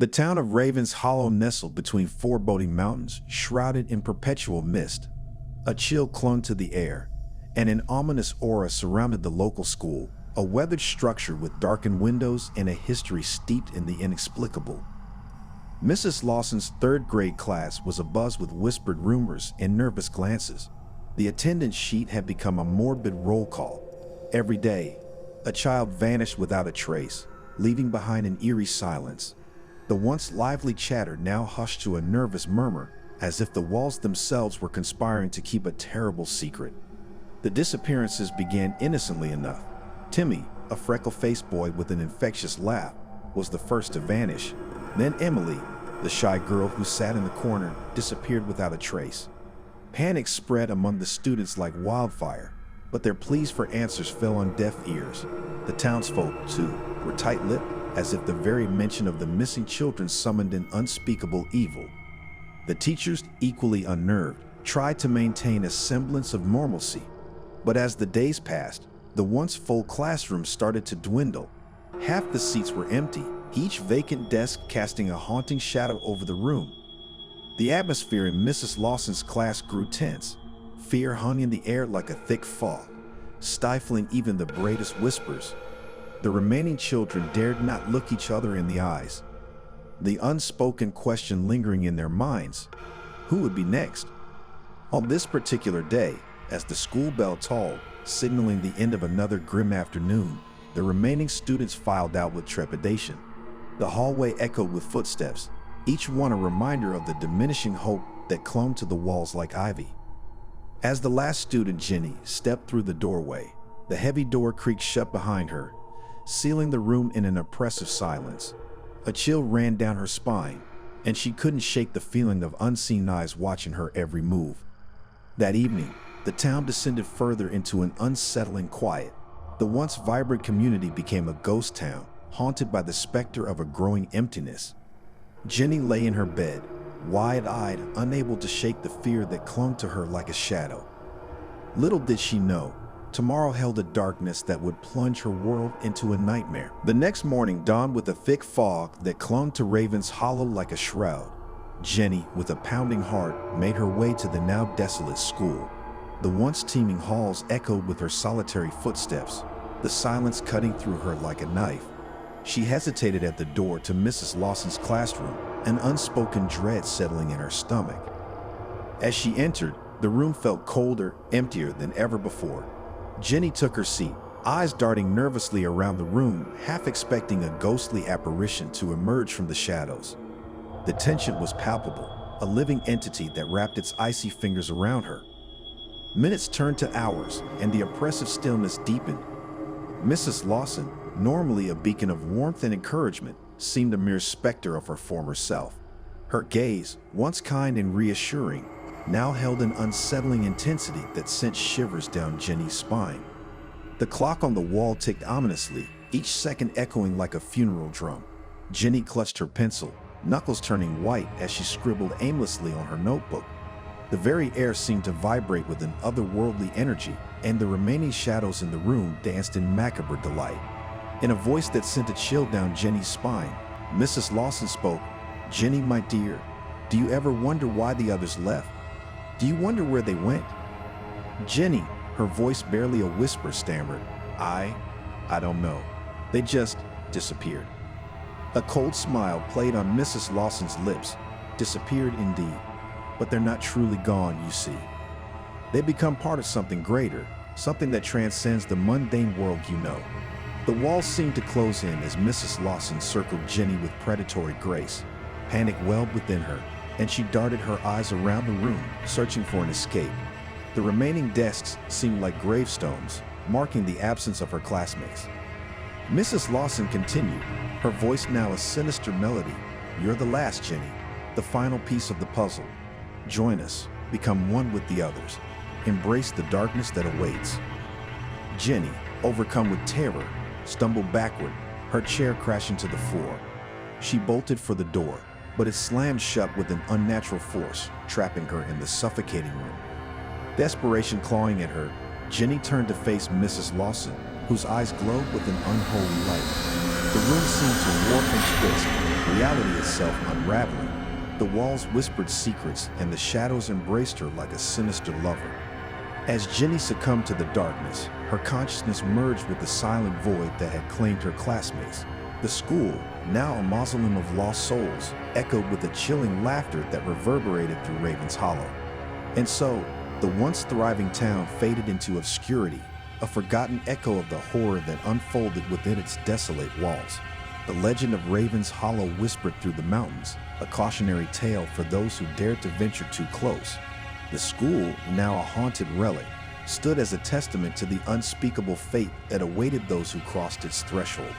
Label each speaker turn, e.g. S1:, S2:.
S1: The town of Ravens Hollow nestled between foreboding mountains, shrouded in perpetual mist. A chill clung to the air, and an ominous aura surrounded the local school, a weathered structure with darkened windows and a history steeped in the inexplicable. Mrs. Lawson's third-grade class was abuzz with whispered rumors and nervous glances. The attendance sheet had become a morbid roll call. Every day, a child vanished without a trace, leaving behind an eerie silence. The once lively chatter now hushed to a nervous murmur, as if the walls themselves were conspiring to keep a terrible secret. The disappearances began innocently enough. Timmy, a freckle-faced boy with an infectious laugh, was the first to vanish. Then Emily, the shy girl who sat in the corner, disappeared without a trace. Panic spread among the students like wildfire, but their pleas for answers fell on deaf ears. The townsfolk, too, were tight-lipped, as if the very mention of the missing children summoned an unspeakable evil. The teachers, equally unnerved, tried to maintain a semblance of normalcy. But as the days passed, the once full classroom started to dwindle. Half the seats were empty, each vacant desk casting a haunting shadow over the room. The atmosphere in Mrs. Lawson's class grew tense. Fear hung in the air like a thick fog, stifling even the bravest whispers. The remaining children dared not look each other in the eyes, the unspoken question lingering in their minds: who would be next? On this particular day, as the school bell tolled, signaling the end of another grim afternoon, the remaining students filed out with trepidation. The hallway echoed with footsteps, each one a reminder of the diminishing hope that clung to the walls like ivy. As the last student, Jenny, stepped through the doorway, the heavy door creaked shut behind her, sealing the room in an oppressive silence. A chill ran down her spine, and she couldn't shake the feeling of unseen eyes watching her every move. That evening, the town descended further into an unsettling quiet. The once vibrant community became a ghost town, haunted by the specter of a growing emptiness. Jenny lay in her bed, wide-eyed, unable to shake the fear that clung to her like a shadow. Little did she know, tomorrow held a darkness that would plunge her world into a nightmare. The next morning dawned with a thick fog that clung to Raven's Hollow like a shroud. Jenny, with a pounding heart, made her way to the now desolate school. The once teeming halls echoed with her solitary footsteps, the silence cutting through her like a knife. She hesitated at the door to Mrs. Lawson's classroom, an unspoken dread settling in her stomach. As she entered, the room felt colder, emptier than ever before. Jenny took her seat, eyes darting nervously around the room, half expecting a ghostly apparition to emerge from the shadows. The tension was palpable, a living entity that wrapped its icy fingers around her. Minutes turned to hours, and the oppressive stillness deepened. Mrs. Lawson, normally a beacon of warmth and encouragement, seemed a mere specter of her former self. Her gaze, once kind and reassuring, now held an unsettling intensity that sent shivers down Jenny's spine. The clock on the wall ticked ominously, each second echoing like a funeral drum. Jenny clutched her pencil, knuckles turning white as she scribbled aimlessly on her notebook. The very air seemed to vibrate with an otherworldly energy, and the remaining shadows in the room danced in macabre delight. In a voice that sent a chill down Jenny's spine, Mrs. Lawson spoke. "Jenny, my dear, do you ever wonder why the others left? Do you wonder where they went?" Jenny, her voice barely a whisper, stammered, I don't know. They just disappeared." A cold smile played on Mrs. Lawson's lips. "Disappeared indeed. But they're not truly gone, you see. They become part of something greater, something that transcends the mundane world you know." The walls seemed to close in as Mrs. Lawson circled Jenny with predatory grace. Panic welled within her, and she darted her eyes around the room, searching for an escape. The remaining desks seemed like gravestones, marking the absence of her classmates. Mrs. Lawson continued, her voice now a sinister melody. "You're the last, Jenny, the final piece of the puzzle. Join us, become one with the others. Embrace the darkness that awaits." Jenny, overcome with terror, stumbled backward, her chair crashing to the floor. She bolted for the door, but it slammed shut with an unnatural force, trapping her in the suffocating room. Desperation clawing at her, Jenny turned to face Mrs. Lawson, whose eyes glowed with an unholy light. The room seemed to warp and twist, reality itself unraveling. The walls whispered secrets, and the shadows embraced her like a sinister lover. As Jenny succumbed to the darkness, her consciousness merged with the silent void that had claimed her classmates. The school, now a mausoleum of lost souls, echoed with a chilling laughter that reverberated through Raven's Hollow. And so, the once thriving town faded into obscurity, a forgotten echo of the horror that unfolded within its desolate walls. The legend of Raven's Hollow whispered through the mountains, a cautionary tale for those who dared to venture too close. The school, now a haunted relic, stood as a testament to the unspeakable fate that awaited those who crossed its threshold.